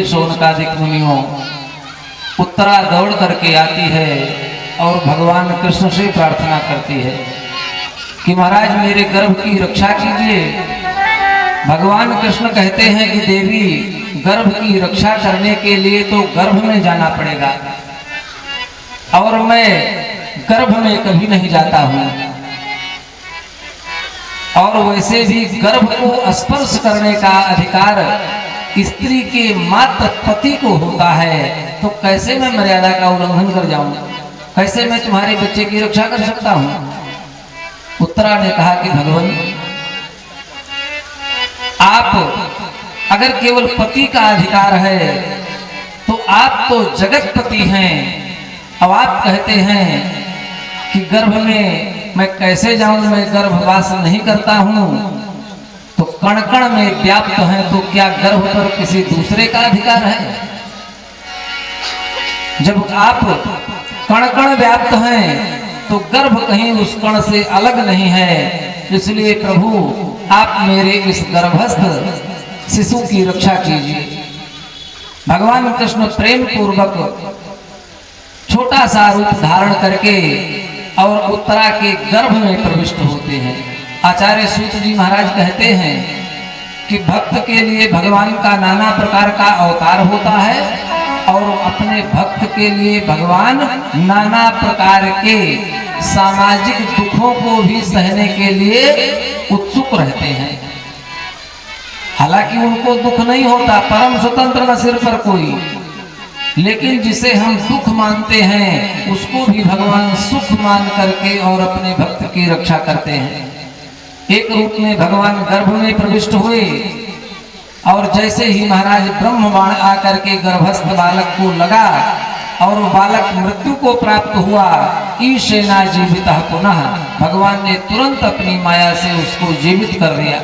शौनकादिक मुनियों, उत्तरा दौड़ करके आती है और भगवान कृष्ण से प्रार्थना करती है कि महाराज मेरे गर्भ की रक्षा कीजिए। भगवान कृष्ण कहते हैं कि देवी, गर्भ की रक्षा करने के लिए तो गर्भ में जाना पड़ेगा और मैं गर्भ में कभी नहीं जाता हूं, और वैसे भी गर्भ को स्पर्श करने का अधिकार स्त्री के मात्र पति को होता है, तो कैसे मैं मर्यादा का उल्लंघन कर जाऊंगा, कैसे मैं तुम्हारे बच्चे की रक्षा कर सकता हूं। उत्तरा ने कहा कि भगवान, आप अगर केवल पति का अधिकार है तो आप तो जगतपति हैं। अब आप कहते हैं कि गर्भ में मैं कैसे जाऊं, मैं गर्भवास नहीं करता हूं, तो कण कण में व्याप्त है, तो क्या गर्भ पर किसी दूसरे का अधिकार है? जब आप कण कण व्याप्त हैं तो गर्भ कहीं उस कण से अलग नहीं है। इसलिए प्रभु, आप मेरे इस गर्भस्थ शिशु की रक्षा कीजिए। भगवान कृष्ण प्रेम पूर्वक छोटा सा रूप धारण करके और उत्तरा के गर्भ में प्रविष्ट होते हैं। आचार्य सूत जी महाराज कहते हैं कि भक्त के लिए भगवान का नाना प्रकार का अवतार होता है और अपने भक्त के लिए भगवान नाना प्रकार के सामाजिक दुखों को भी सहने के लिए उत्सुक रहते हैं। हालांकि उनको दुख नहीं होता, परम स्वतंत्र न सिर पर कोई, लेकिन जिसे हम दुख मानते हैं उसको भी भगवान सुख मान करके और अपने भक्त की रक्षा करते हैं। एक रूप में भगवान गर्भ में प्रविष्ट हुए और जैसे ही महाराज ब्रह्म बाण आकर के गर्भस्थ बालक को लगा और बालक मृत्यु को प्राप्त हुआ, ईशेना जीवित पुनः, भगवान ने तुरंत अपनी माया से उसको जीवित कर दिया।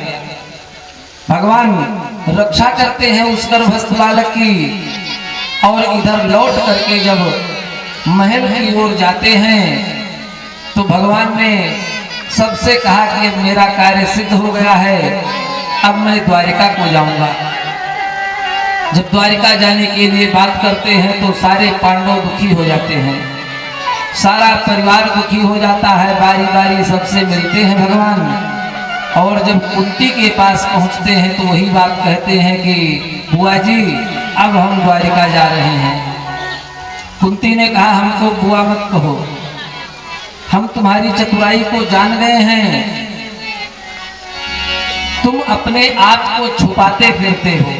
भगवान रक्षा करते हैं उस गर्भस्थ बालक की और इधर लौट करके जब महल की ओर जाते हैं तो भगवान ने सबसे कहा कि अब मेरा कार्य सिद्ध हो गया है, अब मैं द्वारिका को जाऊंगा। जब द्वारिका जाने के लिए बात करते हैं तो सारे पांडव दुखी हो जाते हैं, सारा परिवार दुखी हो जाता है, बारी बारी सबसे मिलते हैं भगवान। और जब कुंती के पास पहुंचते हैं तो वही बात कहते हैं कि बुआ जी, अब हम द्वारिका जा रहे हैं। कुंती ने कहा, हमको बुआ मत कहो, हम तुम्हारी चतुराई को जान गए हैं, तुम अपने आप को छुपाते फिरते हो,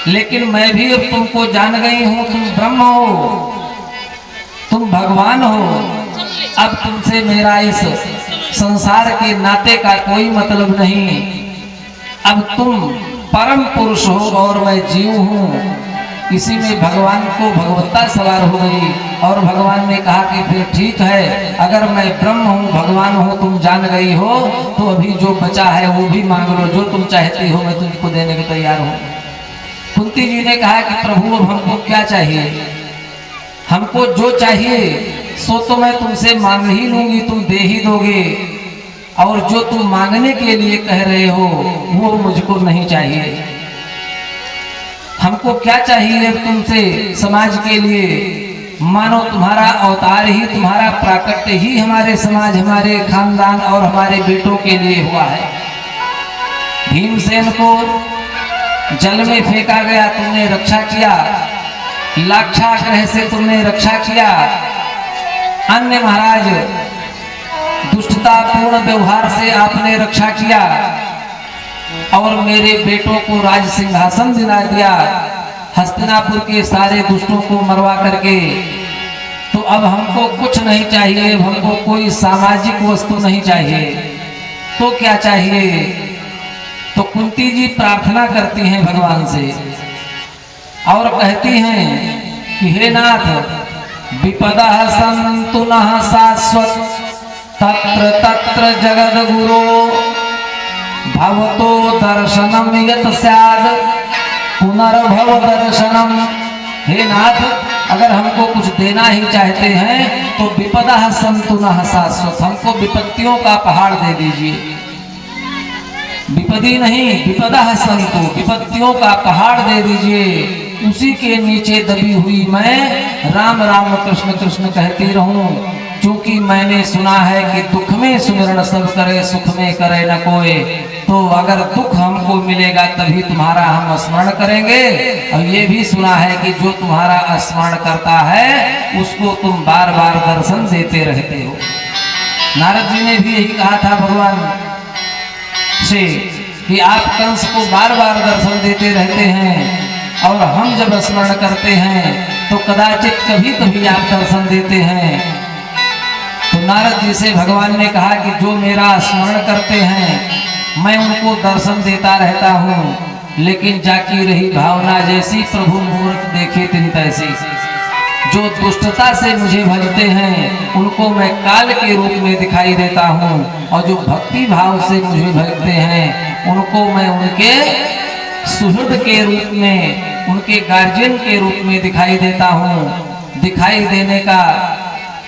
लेकिन मैं भी अब तुमको जान गई हूं, तुम ब्रह्म हो, तुम भगवान हो। अब तुमसे मेरा इस संसार के नाते का कोई मतलब नहीं, अब तुम परम पुरुष हो और मैं जीव हूँ। इसी में भगवान को भगवत्ता सवार हो गई और भगवान ने कहा कि फिर ठीक है, अगर मैं ब्रह्म हूँ, भगवान हूँ, तुम जान गई हो, तो अभी जो बचा है वो भी मांग लो, जो तुम चाहती हो मैं तुमको देने को तैयार हूँ। कुंती जी ने कहा कि प्रभु अब हमको क्या चाहिए, हमको जो चाहिए सो तो मैं तुमसे मांग ही लूंगी, तुम दे ही दोगे, और जो तुम मांगने के लिए कह रहे हो वो मुझको नहीं चाहिए। हमको क्या चाहिए तुमसे समाज के लिए? मानो तुम्हारा अवतार ही, तुम्हारा प्राकट्य ही हमारे समाज, हमारे खानदान और हमारे बेटों के लिए हुआ है। भीमसेन को जल में फेंका गया, तुमने रक्षा किया। लाक्षागृह से तुमने रक्षा किया। अन्य महाराज दुष्टतापूर्ण व्यवहार से आपने रक्षा किया और मेरे बेटों को राज सिंहासन दिला दिया, हस्तिनापुर के सारे दुष्टों को मरवा करके। तो अब हमको कुछ नहीं चाहिए, हमको कोई सामाजिक वस्तु नहीं चाहिए। तो क्या चाहिए? तो कुंती जी प्रार्थना करती हैं भगवान से और कहती हैं कि हे नाथ, विपदः सन्तु नः शाश्वत तत्र तत्र जगद्गुरो भवतो दर्शनम यत स्याद पुनर्भव दर्शनम। हे नाथ, अगर हमको कुछ देना ही चाहते हैं तो विपदः सन्तु नः शाश्वत, हमको विपत्तियों का पहाड़ दे दीजिए। विपदी नहीं, विपदः सन्तु, विपत्तियों का पहाड़ दे दीजिए। उसी के नीचे दबी हुई मैं राम राम कृष्ण कृष्ण कहती रहूं, क्योंकि मैंने सुना है कि दुख में सुमिरन सब करे, सुख में करे न कोई। तो अगर दुख हमको मिलेगा तभी तुम्हारा हम स्मरण करेंगे। और ये भी सुना है कि जो तुम्हारा स्मरण करता है उसको तुम बार बार दर्शन देते रहते हो। नारद जी ने भी यही कहा था भगवान से कि आप कंस को बार बार दर्शन देते रहते हैं और हम जब स्मरण करते हैं तो कदाचित कभी कभी आप दर्शन देते हैं। तो नारद जी से भगवान ने कहा कि जो मेरा स्मरण करते हैं मैं उनको दर्शन देता रहता हूँ, लेकिन जाकी रही भावना जैसी प्रभु मूर्ख देखे तिन तैसी। जो दुष्टता से मुझे भजते हैं उनको मैं काल के रूप में दिखाई देता हूँ, और जो भक्ति भाव से मुझे भजते हैं उनको मैं उनके सुहृद के रूप में, उनके गार्जियन के रूप में दिखाई देता हूँ। दिखाई देने का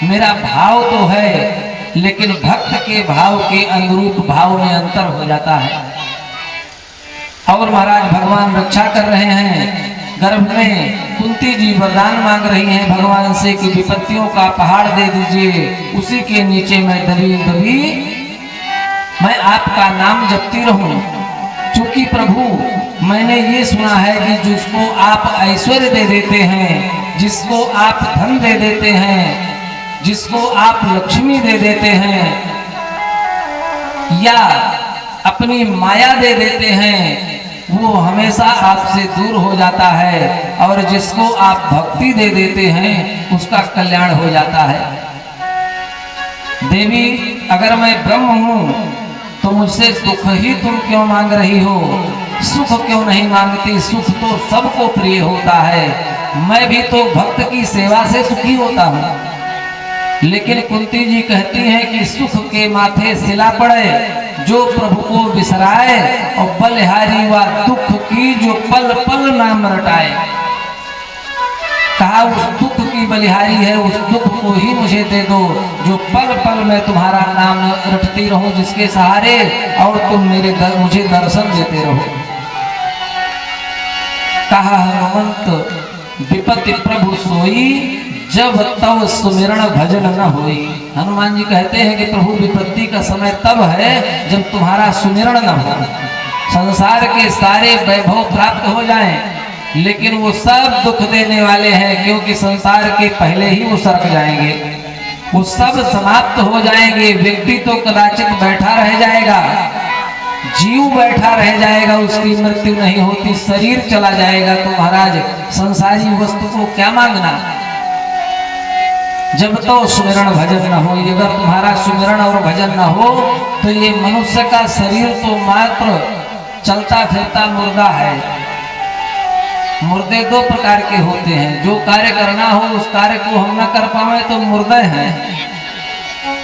मेरा भाव तो है, लेकिन भक्त के भाव के अनुरूप भाव में अंतर हो जाता है। और महाराज भगवान रक्षा कर रहे हैं। गर्भ में कुंती जी वरदान मांग रही हैं भगवान से कि विपत्तियों का पहाड़ दे दीजिए, उसी के नीचे मैं दबी दबी मैं आपका नाम जपती रहूं। क्योंकि प्रभु मैंने ये सुना है कि जिसको आप ऐश्वर्य दे देते हैं, जिसको आप धन दे देते हैं, जिसको आप लक्ष्मी दे देते हैं या अपनी माया दे देते हैं, वो हमेशा आपसे दूर हो जाता है, और जिसको आप भक्ति दे देते हैं उसका कल्याण हो जाता है। देवी, अगर मैं ब्रह्म हूँ तो मुझसे दुख ही तुम क्यों मांग रही हो? सुख क्यों नहीं मांगती? सुख तो सबको प्रिय होता है। मैं भी तो भक्त की सेवा से सुखी होता हूँ। लेकिन कुंती जी कहती हैं कि सुख के माथे सिला पड़े जो प्रभु को बिसराए, और बलिहारी व दुख की जो पल पल नाम रटाए। कहा उस दुख की बलिहारी है, उस दुख को ही मुझे दे दो जो पल पल मैं तुम्हारा नाम रटती रहूं, जिसके सहारे और तुम मुझे दर्शन देते रहो। कहा हनुमंत विपत्ति प्रभु सोई, जब तब सुमिरण भजन न होई। हनुमान जी कहते हैं कि प्रभु विपत्ति का समय तब है जब तुम्हारा सुमिरण न हो। संसार के सारे वैभव प्राप्त हो जाएं, लेकिन वो सब दुख देने वाले हैं, क्योंकि संसार के पहले ही वो सरक जाएंगे, वो सब समाप्त हो जाएंगे। व्यक्ति तो कदाचित बैठा रह जाएगा, जीव बैठा रह जाएगा, उसकी मृत्यु नहीं होती, शरीर चला जाएगा। तो महाराज संसारी वस्तु को क्या मांगना, जब तो सुमिरण भजन न हो। अगर तुम्हारा सुमिरण और भजन न हो तो ये मनुष्य का शरीर तो मात्र चलता फिरता मुर्दा है। मुर्दे दो प्रकार के होते हैं, जो कार्य करना हो उस कार्य को हम न कर पाए तो मुर्दे हैं।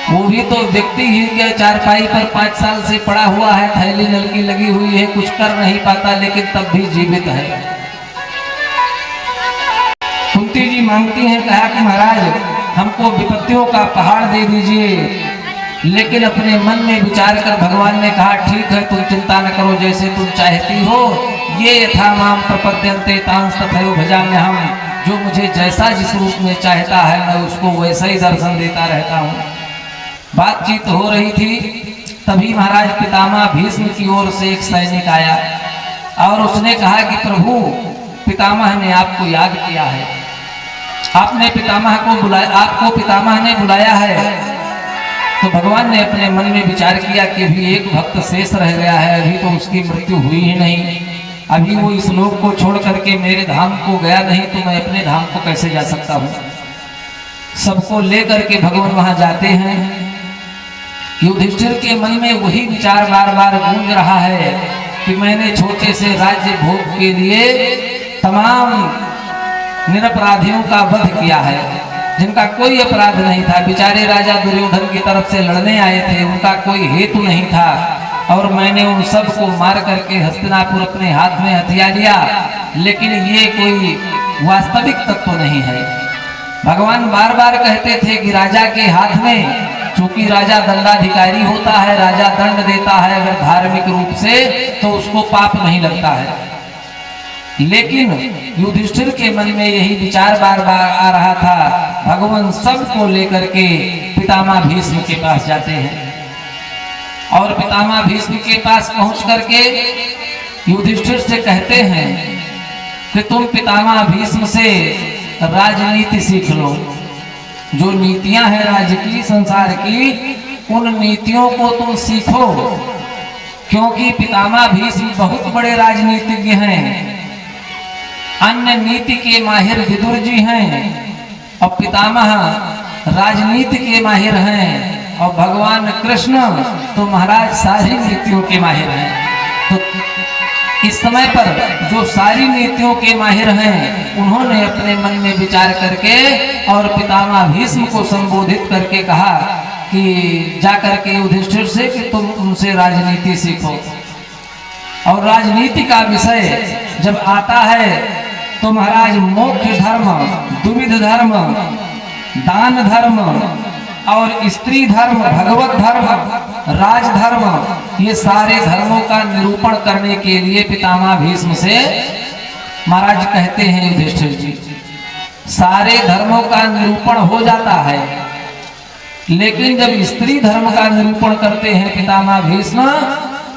वो भी तो व्यक्ति ही के चारपाई पर 5 साल से पड़ा हुआ है, थैली नलकी लगी हुई है, कुछ कर नहीं पाता, लेकिन तब भी जीवित है। कुंती जी मांगती हैं, कहा कि महाराज हमको विपत्तियों का पहाड़ दे दीजिए, लेकिन अपने मन में विचार कर भगवान ने कहा ठीक है, तुम चिंता न करो, जैसे तुम चाहती हो, ये यथा माम प्रपद्यन्ते तांस तथैव भजाम्यहम्, जो मुझे जैसा जिस रूप में चाहता है मैं उसको वैसा ही दर्शन देता रहता हूँ। बातचीत हो रही थी, तभी महाराज पितामह भीष्म की ओर से एक सैनिक आया और उसने कहा कि प्रभु, पितामह ने आपको याद किया है, आपने पितामह को बुलाया, आपको पितामह ने बुलाया है। तो भगवान ने अपने मन में विचार किया कि अभी एक भक्त शेष रह गया है, अभी तो उसकी मृत्यु हुई ही नहीं, अभी वो इस लोक को छोड़ करके मेरे धाम को गया नहीं, तो मैं अपने धाम को कैसे जा सकता हूँ। सबको लेकर के भगवान वहां जाते हैं। युधिष्ठिर के मन में वही विचार बार बार गूंज रहा है कि मैंने छोटे से राज्य भोग के लिए तमाम निरपराधियों का वध किया है, जिनका कोई अपराध नहीं था। बेचारे राजा दुर्योधन की तरफ से लड़ने आए थे, उनका कोई हेतु नहीं था, और मैंने उन सब को मार करके हस्तिनापुर अपने हाथ में हथिया लिया। लेकिन ये कोई वास्तविक तत्व नहीं है। भगवान बार बार कहते थे कि राजा के हाथ में, चूंकि राजा दंडाधिकारी होता है, राजा दंड देता है अगर धार्मिक रूप से, तो उसको पाप नहीं लगता है। लेकिन युधिष्ठिर के मन में यही विचार बार बार आ रहा था। भगवान सबको लेकर के पितामह भीष्म के पास जाते हैं और पितामह भीष्म के पास पहुंच करके युधिष्ठिर से कहते हैं कि तुम पितामह भीष्म से राजनीति सीख लो। जो नीतियां हैं राज्य की, संसार की, उन नीतियों को तुम सीखो, क्योंकि पितामह भीष्म बहुत बड़े राजनीतिज्ञ हैं। अन्य नीति के माहिर विदुर जी हैं और पितामह राजनीति के माहिर हैं, और भगवान कृष्ण तो महाराज सारी नीतियों के माहिर हैं। तो इस समय पर जो सारी नीतियों के माहिर हैं, उन्होंने अपने मन में विचार करके और पितामह भीष्म को संबोधित करके कहा कि जाकर के युधिष्ठिर से कि तुम उनसे राजनीति सीखो। और राजनीति का विषय जब आता है तो महाराज मोक्ष धर्म, द्विविध धर्म, दान धर्म और स्त्री धर्म, भगवत धर्म, राजधर्म, ये सारे धर्मों का निरूपण करने के लिए पितामह भीष्म से महाराज कहते हैं युधिष्ठिर जी, सारे धर्मों का निरूपण हो जाता है, लेकिन जब स्त्री धर्म का निरूपण करते हैं पितामह भीष्म,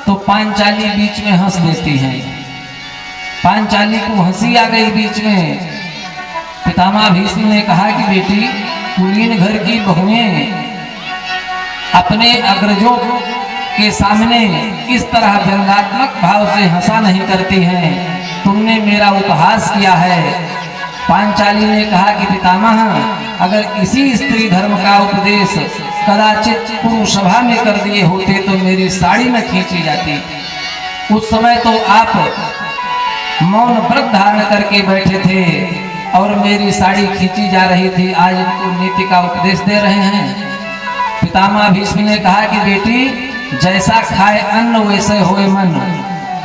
तो पांचाली बीच में हंस देती हैं। पांचाली को हंसी आ गई बीच में। पितामह भीष्म ने कहा कि बेटी, कुलीन घर की बहुएं अपने अग्रजों के सामने इस तरह व्यंग्यात्मक भाव से हंसा नहीं करती हैं, तुमने मेरा उपहास किया है। पांचाली ने कहा कि पितामह, अगर इसी स्त्री धर्म का उपदेश कदाचित पुरुष सभा में कर दिए होते तो मेरी साड़ी न खींची जाती। उस समय तो आप मौन व्रत धारण करके बैठे थे और मेरी साड़ी खींची जा रही थी, आज इनको नीति का उपदेश दे रहे हैं। पितामह भीष्म ने कहा कि बेटी, जैसा खाए अन्न वैसे होए मन।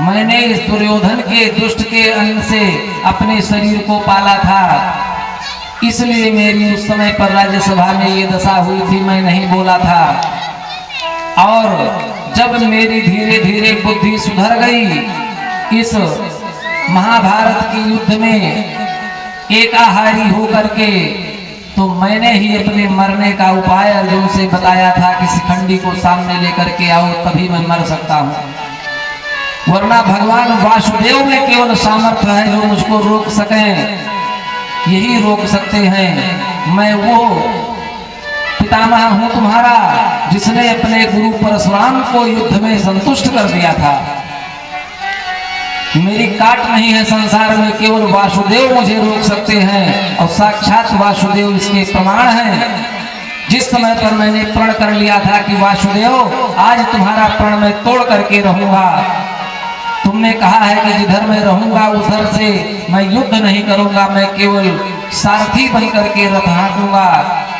मैंने इस दुर्योधन के दुष्ट के अन्न से अपने शरीर को पाला था, इसलिए मेरी उस समय पर राज्यसभा में ये दशा हुई थी, मैं नहीं बोला था। और जब मेरी धीरे धीरे बुद्धि सुधर गई, इस महाभारत के युद्ध में एकाहारी होकर के, तो मैंने ही अपने मरने का उपाय अर्जुन से बताया था कि शिखंडी को सामने लेकर के आओ, तभी मैं मर सकता हूँ, वरना भगवान वासुदेव में केवल सामर्थ्य है जो मुझको रोक सकें, यही रोक सकते हैं। मैं वो पितामह हूँ तुम्हारा जिसने अपने गुरु परशुराम को युद्ध में संतुष्ट कर दिया था। मेरी काट नहीं है संसार में, केवल वासुदेव मुझे रोक सकते हैं, और साक्षात वासुदेव इसके प्रमाण हैं। जिस समय पर मैंने प्रण कर लिया था कि वासुदेव आज तुम्हारा प्रण मैं तोड़ करके रहूंगा, तुमने कहा है कि जिधर मैं रहूंगा उधर से मैं युद्ध नहीं करूंगा, मैं केवल सारथी बन करके रथ हाँकूंगा।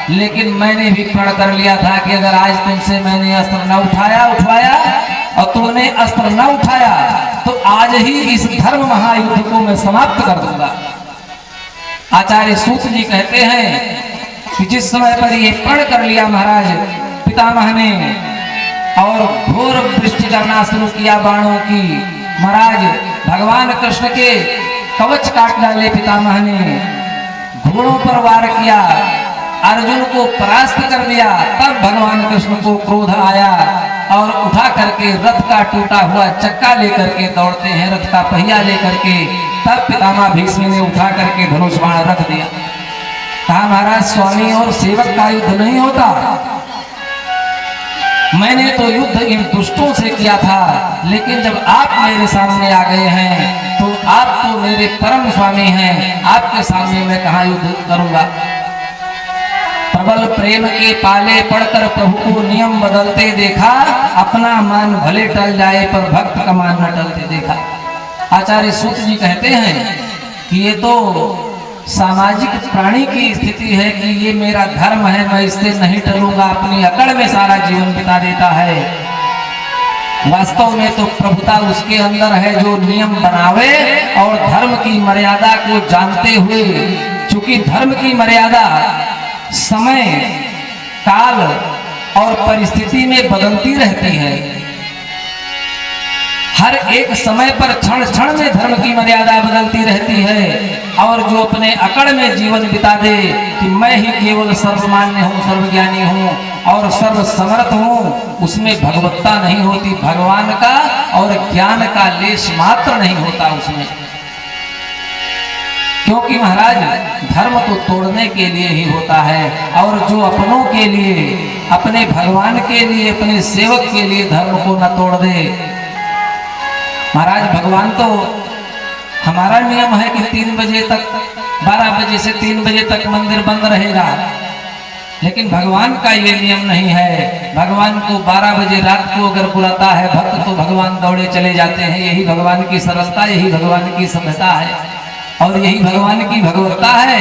लेकिन मैंने भी प्रण कर लिया था कि अगर आज तुमसे मैंने अस्त्र न उठवाया और तुमने अस्त्र न उठाया, तो आज ही इस धर्म महायुद्ध को मैं समाप्त कर दूंगा। आचार्य सूत जी कहते हैं कि जिस समय पर ये प्रण कर लिया महाराज पितामह ने और घोर वृष्टि करना शुरू किया बाणों की। महाराज भगवान कृष्ण के कवच काट डाले पितामह ने, घोड़ों पर वार किया, अर्जुन को परास्त कर दिया। तब भगवान कृष्ण को क्रोध आया और उठा करके रथ का टूटा हुआ चक्का लेकर के दौड़ते हैं, रथ का पहिया लेकर के। तब पितामह भीष्म ने उठा करके धनुष बाण रख दिया। कहा महाराज स्वामी और सेवक का युद्ध नहीं होता, मैंने तो युद्ध इन दुष्टों से किया था, लेकिन जब आप मेरे सामने आ गए हैं तो आप तो मेरे परम स्वामी हैं, आपके सामने मैं कहाँ युद्ध करूंगा। प्रबल प्रेम के पाले पड़कर प्रभु को नियम बदलते देखा, अपना मान भले टल जाए पर भक्त का मान न टलते देखा। आचार्य सूत जी कहते हैं कि ये तो सामाजिक प्राणी की स्थिति है कि ये मेरा धर्म है, मैं इससे नहीं टलूंगा, अपनी अकड़ में सारा जीवन बिता देता है। वास्तव में तो प्रभुता उसके अंदर है जो नियम बनावे और धर्म की मर्यादा को जानते हुए, चूंकि धर्म की मर्यादा समय काल और परिस्थिति में बदलती रहती है। हर एक समय पर क्षण क्षण में धर्म की मर्यादा बदलती रहती है। और जो अपने अकड़ में जीवन बिता दे कि मैं ही केवल सर्वमान्य हूँ, सर्वज्ञानी हूँ और सर्व समर्थ हूँ, उसमें भगवत्ता नहीं होती, भगवान का और ज्ञान का लेश मात्र नहीं होता उसमें। क्योंकि महाराज धर्म तो तोड़ने के लिए ही होता है, और जो अपनों के लिए, अपने भगवान के लिए, अपने सेवक के लिए धर्म को न तोड़ दे। महाराज भगवान तो, हमारा नियम है कि 3 बजे तक, 12 बजे से 3 बजे तक मंदिर बंद रहेगा, लेकिन भगवान का ये नियम नहीं है। भगवान को 12 बजे रात को अगर बुलाता है भक्त तो भगवान दौड़े चले जाते हैं। यही भगवान की सरलता, यही भगवान की सभ्यता है और यही भगवान की भगवत्ता है।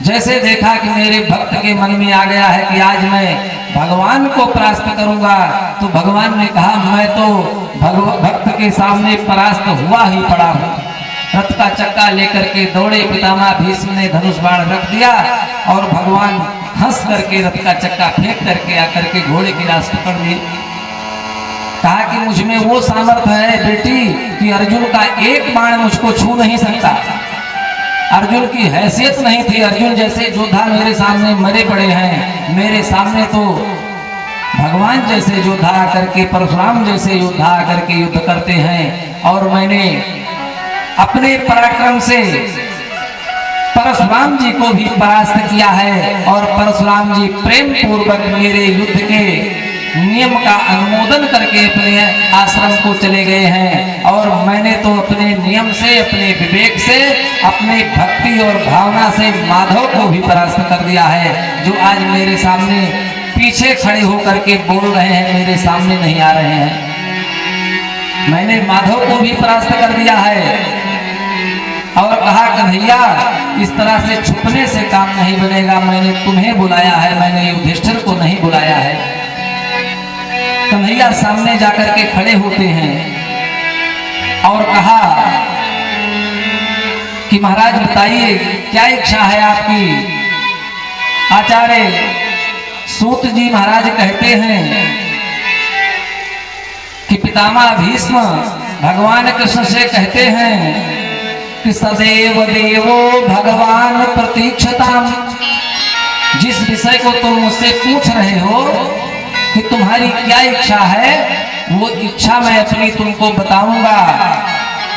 जैसे देखा कि मेरे भक्त के मन में आ गया है कि आज मैं भगवान को परास्त करूंगा, तो भगवान ने कहा मैं तो भक्त के सामने परास्त हुआ ही पड़ा हूं। रथ का चक्का लेकर के दौड़े पितामह भीष्म ने धनुष बाण रख दिया और भगवान हंस करके रथ का चक्का फेंक करके आकर के घोड़े की रास पकड़ लिए। कहा कि मुझ में वो सामर्थ्य है बेटी कि अर्जुन का एक बाण मुझको छू नहीं सकता। अर्जुन की हैसियत नहीं थी, अर्जुन जैसे योद्धा मेरे सामने मरे पड़े हैं, मेरे सामने तो भगवान जैसे योद्धा आकर के, परशुराम जैसे योद्धा आकर के युद्ध करते हैं। और मैंने अपने पराक्रम से परशुराम जी को भी परास्त किया है और परशुराम जी प्रेम पूर्वक मेरे युद्ध के नियम का अनुमोदन करके अपने आश्रम को चले गए हैं। और मैंने तो अपने नियम से, अपने विवेक से, अपने भक्ति और भावना से माधव को भी परास्त कर दिया है, जो आज मेरे सामने पीछे खड़े होकर के बोल रहे हैं, मेरे सामने नहीं आ रहे हैं। मैंने माधव को भी परास्त कर दिया है और कहा कन्हैया इस तरह से छुपने से काम नहीं बनेगा, मैंने तुम्हें बुलाया है, मैंने युधिष्ठिर को नहीं बुलाया है। कन्हैया सामने जाकर के खड़े होते हैं और कहा कि महाराज बताइए क्या इच्छा है आपकी। आचार्य सूत जी महाराज कहते हैं कि पितामह भीष्म भगवान कृष्ण से कहते हैं कि सदैव देवो भगवान प्रतीक्षताम। जिस विषय को तुम मुझसे पूछ रहे हो कि तुम्हारी क्या इच्छा है, वो इच्छा मैं अपनी तुमको बताऊंगा,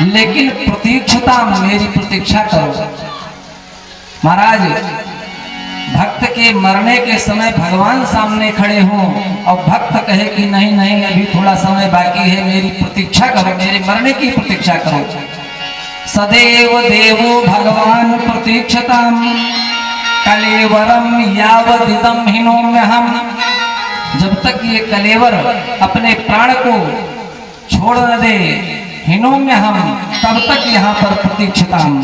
लेकिन प्रतीक्षता, मेरी प्रतीक्षा करो। महाराज भक्त के मरने के समय भगवान सामने खड़े हों और भक्त कहे कि नहीं नहीं अभी थोड़ा समय बाकी है, मेरी प्रतीक्षा करो, मेरे मरने की प्रतीक्षा करो। सदैव देवो भगवान प्रतीक्षताम कलेवरम यावदिदम हिनोम्यहम। जब तक ये कलेवर अपने प्राण को छोड़ न दे, हिनोम्यहम, तब तक यहाँ पर प्रतीक्षताम।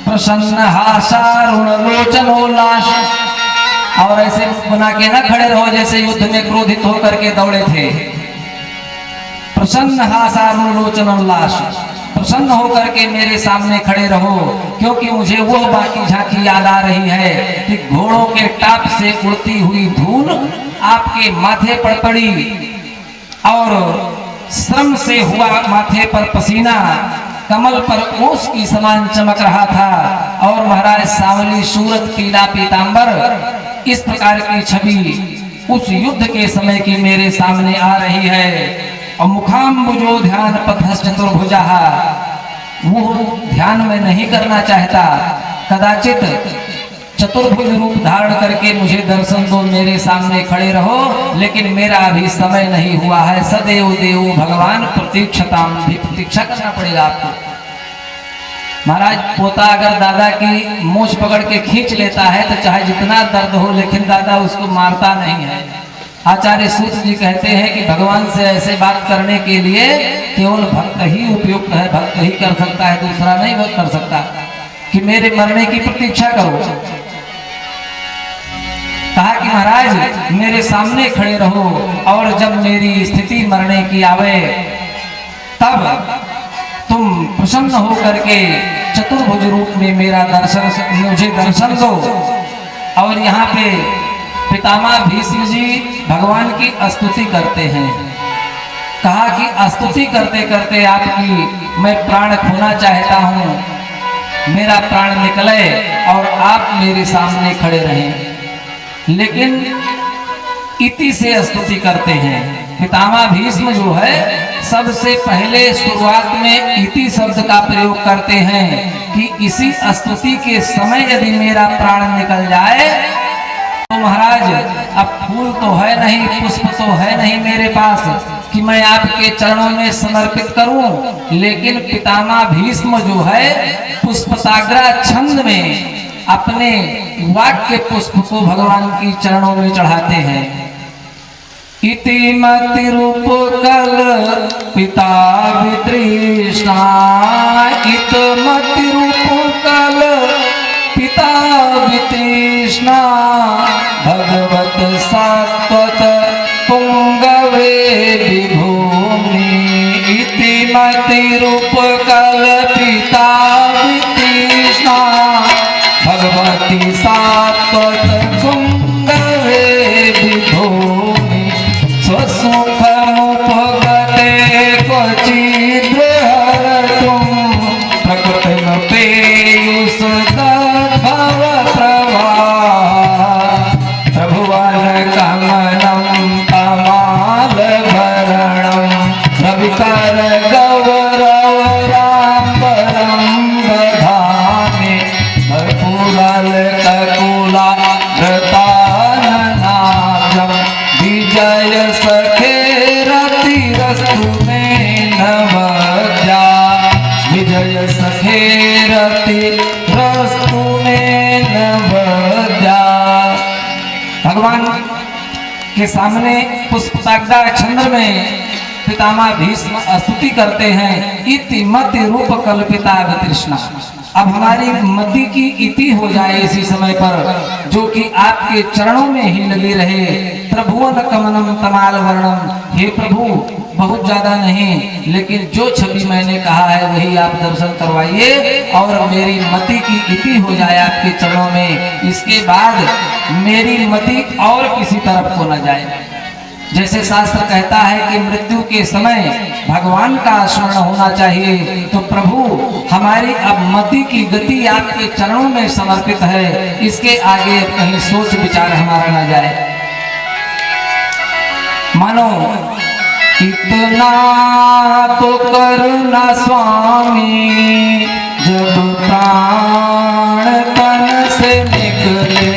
प्रसन्न हासारुण लोचनोल्लास। और ऐसे बना के न खड़े रहो जैसे युद्ध में क्रोधित होकर के दौड़े थे। प्रसन्न हासारुण लोचनोल्लास, प्रसन्न होकर के मेरे सामने खड़े रहो, क्योंकि मुझे वो बाकी झांकी याद आ रही है कि घोड़ों के टाप से उड़ती हुई धूल आपके माथे पर पड़ी और श्रम से हुआ माथे पर पसीना कमल पर ओस की समान चमक रहा था और महाराज सांवली सूरत पीला पीतांबर, इस प्रकार की छवि उस युद्ध के समय की मेरे सामने आ रही है। और मुखाम्बुजो ध्यान पथश्च चतुर्भुजा, वो ध्यान में नहीं करना चाहता, कदाचित चतुर्भुज रूप धारण करके मुझे दर्शन दो, मेरे सामने खड़े रहो, लेकिन मेरा अभी समय नहीं हुआ है। सदैव देव भगवान प्रतीक्षताम, भी प्रतीक्षा करना पड़ेगा आपको। महाराज पोता अगर दादा की मूंछ पकड़ के खींच लेता है तो चाहे जितना दर्द हो, लेकिन दादा उसको मारता नहीं है। आचार्य सूत जी कहते हैं कि भगवान से ऐसे बात करने के लिए केवल भक्त ही उपयुक्त है, भक्त ही कर सकता है, दूसरा नहीं वो कर सकता। कि मेरे मरने की प्रतीक्षा करो। कहा कि महाराज मेरे सामने खड़े रहो और जब मेरी स्थिति मरने की आवे तब तुम प्रसन्न होकर के चतुर्भुज रूप में मेरा दर्शन, मुझे दर्शन दो। और यहाँ पे पितामह भीष्म जी भगवान की स्तुति करते हैं। कहा कि स्तुति करते करते आपकी मैं प्राण खोना चाहता हूँ, मेरा प्राण निकले और आप मेरे सामने खड़े रहें। लेकिन इति से स्तुति करते हैं। पितामह भीष्म जो है सबसे पहले शुरुआत में इति शब्द का प्रयोग करते हैं कि इसी स्तुति के समय यदि मेरा प्राण निकल जाए तो महाराज अब फूल तो है नहीं, पुष्प तो है नहीं मेरे पास कि मैं आपके चरणों में समर्पित करूं। लेकिन पितामह भीष्म जो है पुष्पसाग्रा छंद में अपने वाक्य पुष्प को भगवान की चरणों में चढ़ाते हैं। इति मति रूप कल पिता वितृष्णा, इत मति रूप कल पिता वितृष्णा, भगवत सात्वत पुंगवे विभूमि। इति मति रूप कल पिता वितृष्णा, भगवती सात्वत पुंगवे विभूमि। स्वसुखमुपगते क्वचिद् हरतुं, प्रकृतिं पेयुष भव प्रवाह। प्रभुवन कमलं कमाल भरणं, रविकर गौरव राम्बरं दधामि। भरपूरल ककुला रताननादं, विजय सखे रतिरस्तु मे नवद्या। विजय सखे रतिरस्तु मे नवद्या। भगवान के सामने पुष्पसाग्रा छंद में पितामह भीष्म स्तुति करते हैं। इति मति रूप कल्पिता वितृष्णा, अब हमारी मति की इति हो जाए इसी समय पर, जो कि आपके चरणों में ही लगी रहे। प्रभुवन कमनम तमाल वर्णम, हे प्रभु बहुत ज्यादा नहीं, लेकिन जो छवि मैंने कहा है वही आप दर्शन करवाइए और मेरी मति की इति हो जाए आपके चरणों में। इसके बाद मेरी मति और किसी तरफ को न जाए। जैसे शास्त्र कहता है कि मृत्यु के समय भगवान का स्मरण होना चाहिए, तो प्रभु हमारी अब मति की गति आपके चरणों में समर्पित है। इसके आगे कहीं सोच विचार हमारा न जाए। मानो इतना तो करना स्वामी, जब प्राण तन से निकले।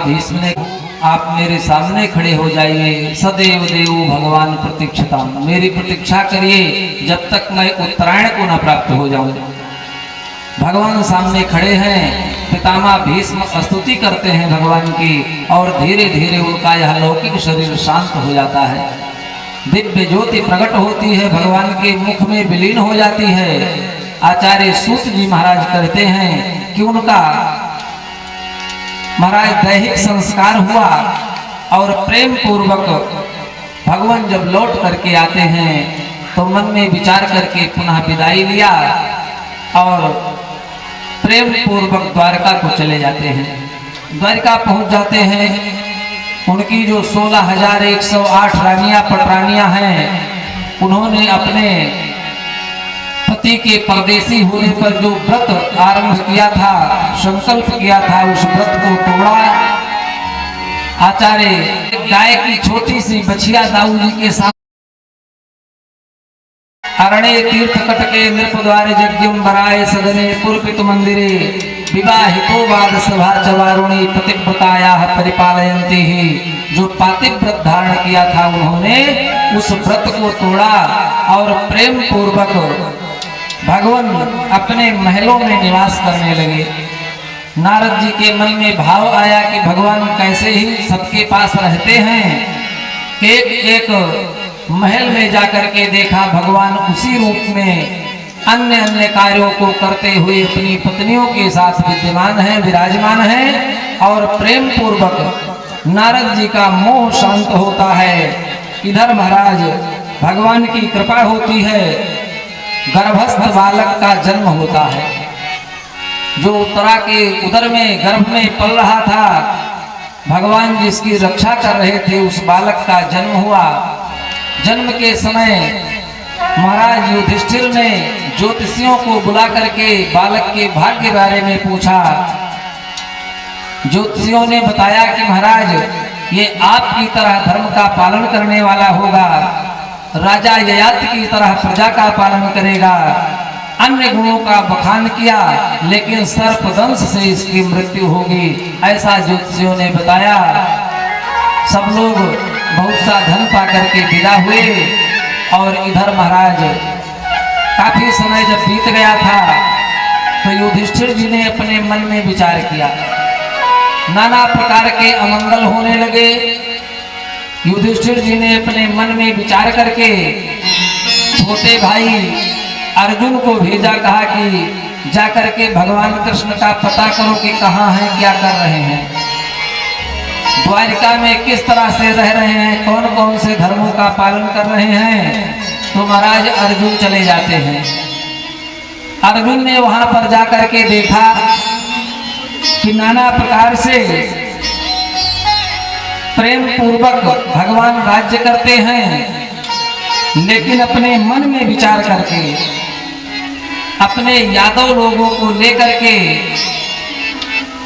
भीष्म ने, आप मेरे सामने खड़े हो जाइए, सदैव देव भगवान प्रतीक्षता, मेरी प्रतीक्षा करिए जब तक मैं उत्तरायण को न प्राप्त हो जाऊं। भगवान सामने खड़े हैं, पितामह भीष्म स्तुति करते हैं भगवान की, और धीरे धीरे उनका यह लौकिक शरीर शांत हो जाता है। दिव्य ज्योति प्रकट होती है, भगवान के मुख में विलीन हो जाती है। आचार्य सूत जी महाराज कहते हैं कि उनका महाराज दैहिक संस्कार हुआ और प्रेम पूर्वक भगवान जब लौट करके आते हैं तो मन में विचार करके पुनः विदाई लिया और प्रेम पूर्वक द्वारका को चले जाते हैं। द्वारका पहुंच जाते हैं। उनकी जो 16,108 रानियां पटरानियां हैं, उन्होंने अपने पति के परदेसी होने पर जो व्रत आरंभ किया था, संकल्प किया था, उस व्रत को तोड़ा। आचार्य गाय की छोटी सी बछिया दाऊ जी के साथ अरण्य तीर्थ कटके नृपद्वारे यज्ञम बराए सदने पुरपित मंदिरे विवाहितो वाद सभा चवारुणी पतिव्रताया परिपालयन्ती ही। जो पातिव्रत धारण किया था, उन्होंने उस व्रत को तोड़ा और प्रेम पूर्वक भगवान अपने महलों में निवास करने लगे। नारद जी के मन में भाव आया कि भगवान कैसे ही सबके पास रहते हैं। एक एक महल में जाकर के देखा, भगवान उसी रूप में अन्य अन्य कार्यों को करते हुए अपनी पत्नियों के साथ विद्यमान है, विराजमान है, और प्रेम पूर्वक नारद जी का मोह शांत होता है। इधर महाराज भगवान की कृपा होती है, गर्भस्थ बालक का जन्म होता है। जो उत्तरा के उदर में गर्भ में पल रहा था, भगवान जिसकी रक्षा कर रहे थे, उस बालक का जन्म हुआ। जन्म के समय महाराज युधिष्ठिर ने ज्योतिषियों को बुला करके बालक के भाग्य के बारे में पूछा। ज्योतिषियों ने बताया कि महाराज ये आपकी तरह धर्म का पालन करने वाला होगा, राजा ययाति की तरह प्रजा का पालन करेगा। अन्य गुणों का बखान किया, लेकिन सर्पदंश से इसकी मृत्यु होगी, ऐसा ज्योतिषियों ने बताया। सब लोग बहुत सा धन पा करके विदा हुए। और इधर महाराज काफी समय जब बीत गया था तो युधिष्ठिर जी ने अपने मन में विचार किया, नाना प्रकार के अमंगल होने लगे। युधिष्ठिर जी ने अपने मन में विचार करके छोटे भाई अर्जुन को भेजा, कहा कि जाकर के भगवान कृष्ण का पता करो कि कहाँ हैं, क्या कर रहे हैं, द्वारिका में किस तरह से रह रहे हैं, कौन कौन से धर्मों का पालन कर रहे हैं। तो महाराज अर्जुन चले जाते हैं। अर्जुन ने वहां पर जाकर के देखा कि नाना प्रकार से प्रेम पूर्वक भगवान राज्य करते हैं, लेकिन अपने मन में विचार करके अपने यादव लोगों को लेकर के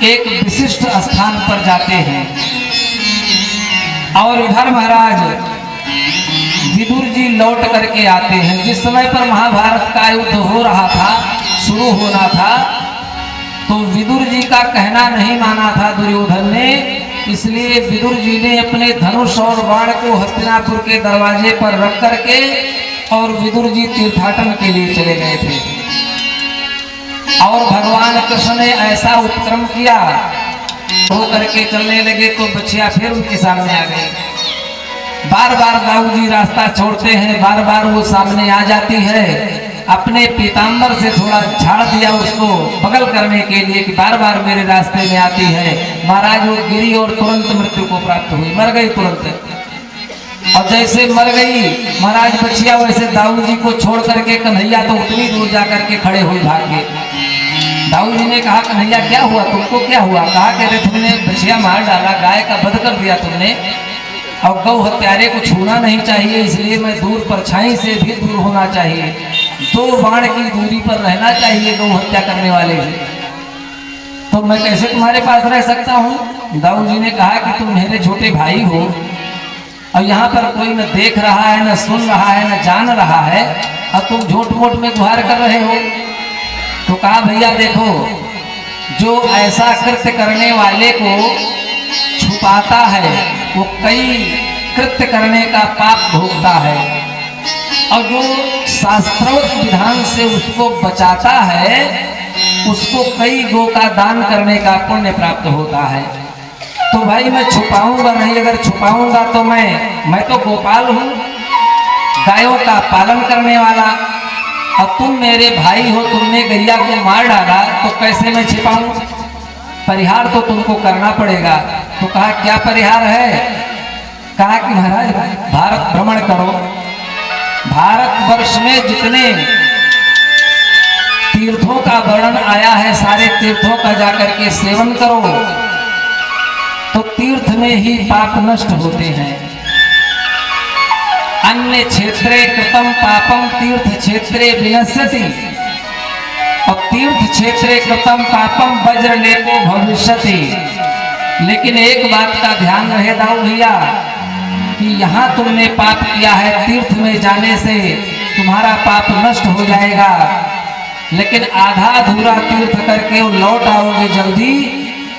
एक विशिष्ट स्थान पर जाते हैं। और इधर महाराज विदुर जी लौट करके आते हैं। जिस समय पर महाभारत का युद्ध हो रहा था, शुरू होना था, तो विदुर जी का कहना नहीं माना था दुर्योधन ने, इसलिए विदुर जी ने अपने धनुष और बाण को हस्तिनापुर के दरवाजे पर रख करके और विदुर जी तीर्थाटन के लिए चले गए थे। और भगवान कृष्ण ने ऐसा उपक्रम किया, हो करके चलने लगे तो बच्चियां फिर उनके सामने आ गई। बार बार दाऊ जी रास्ता छोड़ते हैं, बार बार वो सामने आ जाती है। अपने पीताम्बर से थोड़ा झाड़ दिया उसको बगल करने के लिए कि बार बार मेरे रास्ते में आती है। महाराज वो गिरी और तुरंत मृत्यु को प्राप्त हुई, मर गई तुरंत। और जैसे मर गई महाराज बच्चिया, वैसे दाऊ जी को छोड़ करके कन्हैया तो उतनी दूर जाकर के खड़े हुए भाग गए। दाऊ जी ने कहा, कन्हैया क्या हुआ, तुमको क्या हुआ? कहा कि अरे तुमने बछिया मार डाला, गाय का वध कर दिया तुमने, और गौ हत्यारे को छूना नहीं चाहिए, इसलिए मैं दूर परछाई से भी दूर होना चाहिए, 2 बाण की दूरी पर रहना चाहिए गौ हत्या करने वाले ही। तो मैं कैसे तुम्हारे पास रह सकता हूँ? दाऊ जी ने कहा कि तुम मेरे छोटे भाई हो और यहाँ पर कोई न देख रहा है, न सुन रहा है, न जान रहा है, और तुम झूठ मूठ में गुहार कर रहे हो। तो कहा, भैया देखो, जो ऐसा कृत्य करने वाले को छुपाता है वो कई कृत्य करने का पाप भोगता है, और जो शास्त्रोक्त विधान से उसको बचाता है उसको कई गो का दान करने का पुण्य प्राप्त होता है। तो भाई मैं छुपाऊंगा नहीं, अगर छुपाऊंगा तो मैं तो गोपाल हूँ, गायों का पालन करने वाला, और तुम मेरे भाई हो, तुमने गैया को मार डाला तो कैसे मैं छिपाऊं? परिहार तो तुमको करना पड़ेगा। तो कहा क्या परिहार है? कहा कि महाराज भारत भ्रमण करो, भारतवर्ष में जितने तीर्थों का वर्णन आया है सारे तीर्थों का जाकर के सेवन करो, तो तीर्थ में ही पाप नष्ट होते हैं। अन्य क्षेत्रे कृतम पापम तीर्थ क्षेत्रे विनश्यति, और तीर्थ क्षेत्रे कृतम पापम वज्रलेपो भविष्यति। लेकिन एक बात का ध्यान रहे दाऊ भैया कि यहाँ तुमने पाप किया है, तीर्थ में जाने से तुम्हारा पाप नष्ट हो जाएगा, लेकिन आधा अधूरा तीर्थ करके लौट आओगे जल्दी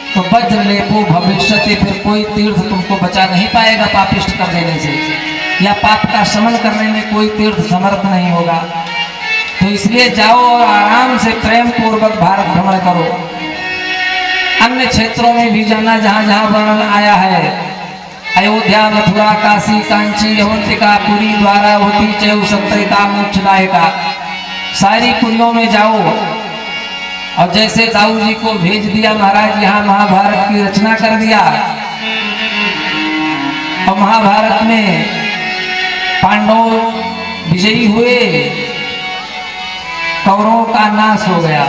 तो वज्रलेपो भविष्यति, फिर कोई तीर्थ तुमको बचा नहीं पाएगा पापिष्ट कर देने से, या पाप का शमन करने में कोई तीर्थ समर्थ नहीं होगा। तो इसलिए जाओ और आराम से प्रेम पूर्वक भारत भ्रमण करो। अन्य क्षेत्रों में भी जाना जहाँ जहाँ वर्णन आया है, अयोध्या, मथुरा, काशी, कांची, अवंतिका, पुरी, द्वारावती, चैव, सप्तरिका, मोक्षदायिका, सारी पुरियों में जाओ। और जैसे दाऊ जी को भेज दिया महाराज, यहाँ महाभारत की रचना कर दिया, और महाभारत में पांडव विजयी हुए, कौरवों का नाश हो गया।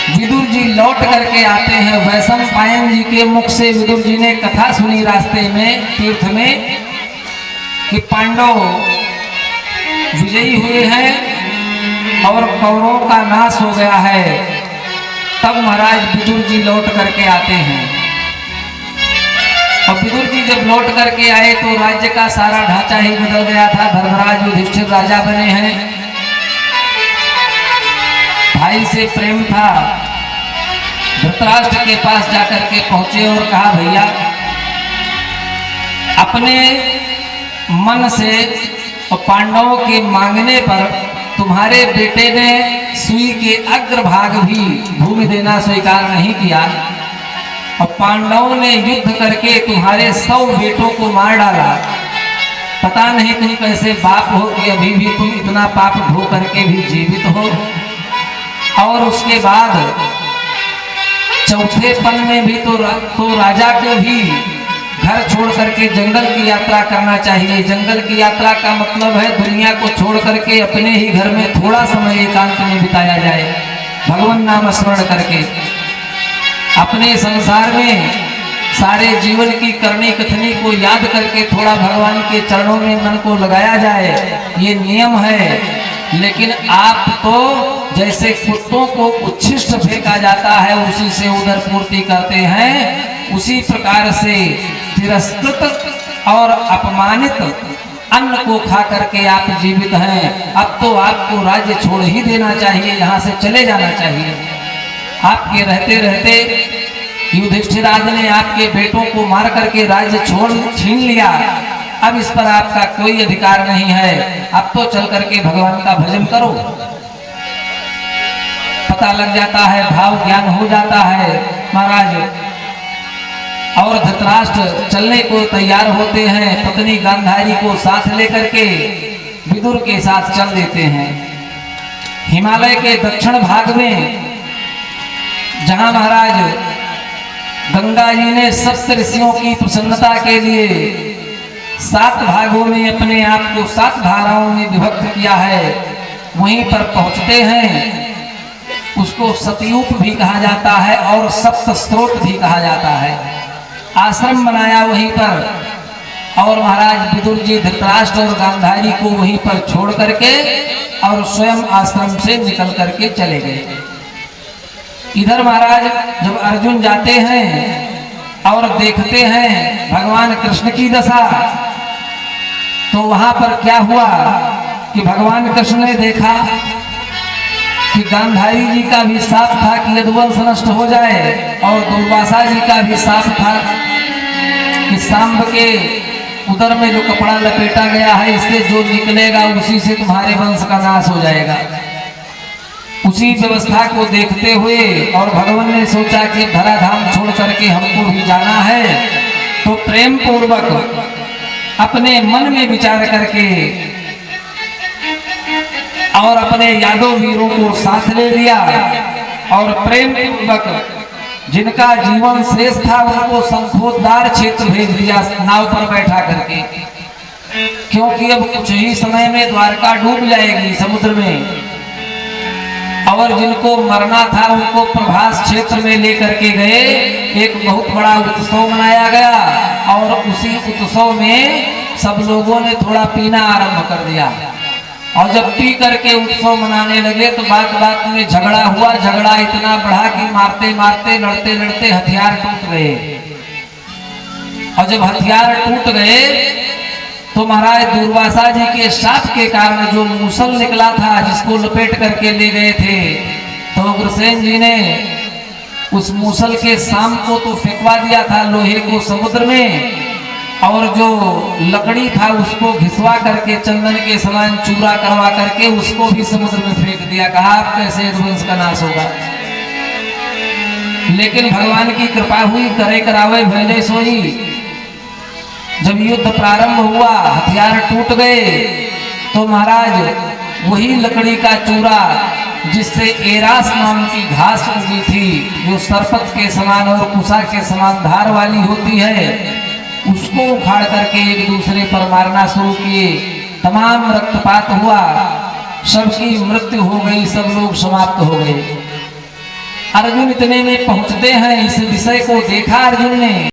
विदुर जी लौट करके आते हैं, वैशम पायन जी के मुख से विदुर जी ने कथा सुनी रास्ते में तीर्थ में कि पांडव विजयी हुए हैं और कौरवों का नाश हो गया है। तब महाराज विदुर जी लौट करके आते हैं, और विदुर जी जब लौट करके आए तो राज्य का सारा ढांचा ही बदल गया था। धर्मराज युधिष्ठिर राजा बने हैं, भाई से प्रेम था। धृतराष्ट्र के पास जाकर के पहुंचे और कहा भैया अपने मन से और पांडवों के मांगने पर तुम्हारे बेटे ने सुई के अग्रभाग भी भूमि देना स्वीकार नहीं किया, और पांडवों ने युद्ध करके तुम्हारे 100 बेटों को मार डाला। पता नहीं तुम कैसे बाप हो कि अभी भी तुम इतना पाप भोग करके भी जीवित हो। और उसके बाद चौथे पन में भी तो राजा को भी घर छोड़ करके जंगल की यात्रा करना चाहिए। जंगल की यात्रा का मतलब है दुनिया को छोड़ करके अपने ही घर में थोड़ा समय एकांत में बिताया जाए, भगवान नाम स्मरण करके। अपने संसार में सारे जीवन की करनी कथनी को याद करके थोड़ा भगवान के चरणों में मन को लगाया जाए, ये नियम है। लेकिन आप तो जैसे कुत्तों को उच्छिष्ट फेंका जाता है उसी से उधर पूर्ति करते हैं, उसी प्रकार से तिरस्कृत और अपमानित अन्न को खा करके आप जीवित हैं। अब तो आपको राज्य छोड़ ही देना चाहिए, यहाँ से चले जाना चाहिए। आपके रहते रहते युधिष्ठिराज ने आपके बेटों को मार करके राज्य छीन लिया, अब इस पर आपका कोई अधिकार नहीं है। अब तो चल करके भगवान का भजन करो। पता लग जाता है, भाव ज्ञान हो जाता है महाराज। और धृतराष्ट्र चलने को तैयार होते हैं, पत्नी गांधारी को साथ लेकर के विदुर के साथ चल देते हैं। हिमालय के दक्षिण भाग में जहां महाराज गंगा जी ने सप्त ऋषियों की प्रसन्नता के लिए 7 भागों में अपने आप को 7 धाराओं में विभक्त किया है, वहीं पर पहुंचते हैं। उसको सतयूप भी कहा जाता है और सप्त स्रोत भी कहा जाता है। आश्रम बनाया वहीं पर, और महाराज विदुर जी धृतराष्ट्र और गांधारी को वहीं पर छोड़ करके और स्वयं आश्रम से निकल करके चले गए। इधर महाराज जब अर्जुन जाते हैं और देखते हैं भगवान कृष्ण की दशा, तो वहां पर क्या हुआ कि भगवान कृष्ण ने देखा कि गांधारी जी का भी साफ था कि यदुवंश नष्ट हो जाए, और दुर्वासा जी का भी साफ था कि सांब के उदर में जो कपड़ा लपेटा गया है, इससे जो निकलेगा उसी से तुम्हारे वंश का नाश हो जाएगा। उसी व्यवस्था को देखते हुए और भगवान ने सोचा कि धराधाम छोड़ करके हमको भी जाना है, तो प्रेम पूर्वक अपने मन में विचार करके और अपने यादव वीरों को साथ ले लिया और प्रेम पूर्वक जिनका जीवन शेष था उनको शंखोद्धार क्षेत्र भेज दिया नाव पर बैठा करके, क्योंकि अब कुछ ही समय में द्वारका डूब जाएगी समुद्र में। और जिनको मरना था उनको प्रभास क्षेत्र में लेकर के गए, एक बहुत बड़ा उत्सव मनाया गया और उसी उत्सव में सब लोगों ने थोड़ा पीना आरंभ कर दिया। और जब पी करके उत्सव मनाने लगे तो बात बात में झगड़ा हुआ। झगड़ा इतना बढ़ा कि मारते मारते लड़ते लड़ते हथियार टूट गए। और जब हथियार टूट गए तो महाराज दुर्वासा जी के शाप के कारण जो मूसल निकला था, जिसको लपेट करके ले गए थे, तो उग्रसेन जी ने उस मूसल के शाम को तो फेंकवा दिया था लोहे को समुद्र में, और जो लकड़ी था उसको घिसवा करके चंदन के समान चूरा करवा करके उसको भी समुद्र में फेंक दिया। कहा आप कैसे यदुवंश का नाश होगा। लेकिन भगवान की कृपा हुई, करे करावे भले सोई। जब युद्ध प्रारंभ हुआ, हथियार टूट गए, तो महाराज वही लकड़ी का चूरा जिससे एरास नाम की घास उगी थी, जो सरपत के समान और कुशा के समान धार वाली होती है, उसको उखाड़ करके एक दूसरे पर मारना शुरू किए। तमाम रक्तपात हुआ, सबकी मृत्यु हो गई, सब लोग समाप्त हो गए। अर्जुन इतने में पहुंचते हैं, इस विषय को देखा अर्जुन ने।